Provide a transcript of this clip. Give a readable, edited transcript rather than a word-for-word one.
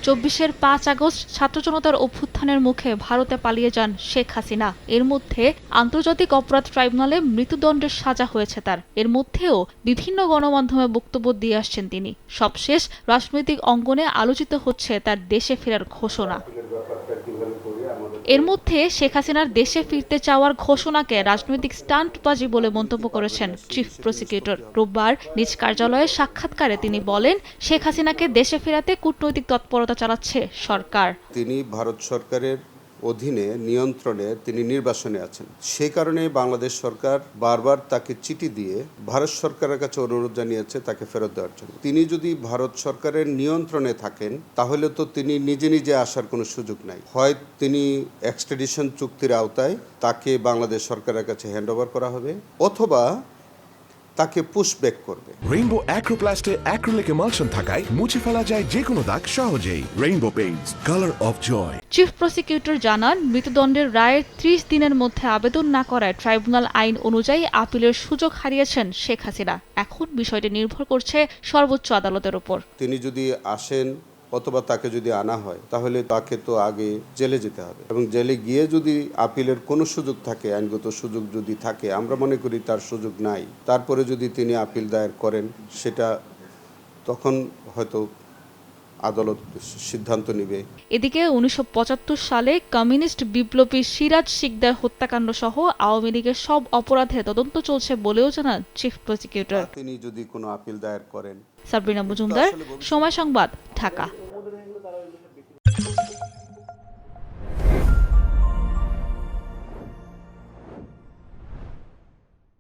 ২৪-এর ৫ August ছাত্র জনতার অভ্যুত্থানের মুখে ভারতে পালিয়ে যান শেখ হাসিনা। এর মধ্যে আন্তর্জাতিক অপরাধ ট্রাইব্যুনালে মৃত্যুদণ্ডের সাজা হয়েছে তার। এর মধ্যেও বিভিন্ন গণমাধ্যমে বক্তব্য দিয়ে আসছেন তিনি। সবশেষ রাজনৈতিক অঙ্গনে আলোচিত হচ্ছে তার দেশে ফেরার ঘোষণা। এর মধ্যে শেখ হাসিনার দেশে ফিরতে চাওয়ার ঘোষণাকে রাজনৈতিক স্টান্টবাজি বলে মন্তব্য করেছেন চিফ প্রসিকিউটর। রোববার নিজ কার্যালয়ে সাক্ষাৎকারে তিনি বলেন, শেখ হাসিনাকে দেশে ফেরাতে কূটনৈতিক তৎপরতা চালাচ্ছে সরকার। তিনি ভারত সরকারের অধীনে নিয়ন্ত্রণে তিনি নির্বাসনে আছেন। সেই কারণে বাংলাদেশ সরকার বারবার তাকে চিঠি দিয়ে ভারত সরকারের কাছে অনুরোধ জানিয়েছে তাকে ফেরত দেওয়ার জন্য। তিনি যদি ভারত সরকারের নিয়ন্ত্রণে থাকেন তাহলে তো তিনি নিজে নিজে আসার কোনো সুযোগ নাই। হয় তিনি এক্সট্রাডিশন চুক্তির আওতায় তাকে বাংলাদেশ সরকারের কাছে হ্যান্ডওভার করা হবে, অথবা তাকে পুশব্যাক করবে। রেইনবো অ্যাক্রোপ্লাস্টে অ্যাক্রিলিক এমালশন থাকায় মুছে ফেলা যায় যে কোনো দাগ সহজেই। Rainbow paints, colour of joy. Chief prosecutor জানান, মৃত্যুদণ্ডের রায়ের ৩০ দিনের মধ্যে আবেদন না করায় ট্রাইব্যুনাল আইন অনুযায়ী আপিলের সুযোগ হারিয়েছেন শেখ হাসিনা। এখন বিষয়টি নির্ভর করছে সর্বোচ্চ আদালতের উপর। তিনি যদি আসেন অথবা তাকে যদি আনা হয় তাহলে তাকে তো আগে জেলে যেতে হবে, এবং জেলে গিয়ে যদি আপিলের কোনো সুযোগ থাকে, আইনগত সুযোগ যদি থাকে, আমরা মনে করি তার সুযোগ নাই, তারপরে যদি তিনি আপিল দায়ের করেন সেটা তখন হয়তো আদালত সিদ্ধান্ত নেবে। এদিকে ১৯৭৫ সালে কমিউনিস্ট বিপ্লবী সিরাজ শিকদার হত্যাকাণ্ড সহ আওয়ামী লীগের সব অপরাধে তদন্ত চলছে বলেও জানান চিফ প্রসিকিউটর। তিনি যদি কোনো আপিল দায়ের করেন। সাবরিনা মজুমদার, সময় সংবাদ, ঢাকা।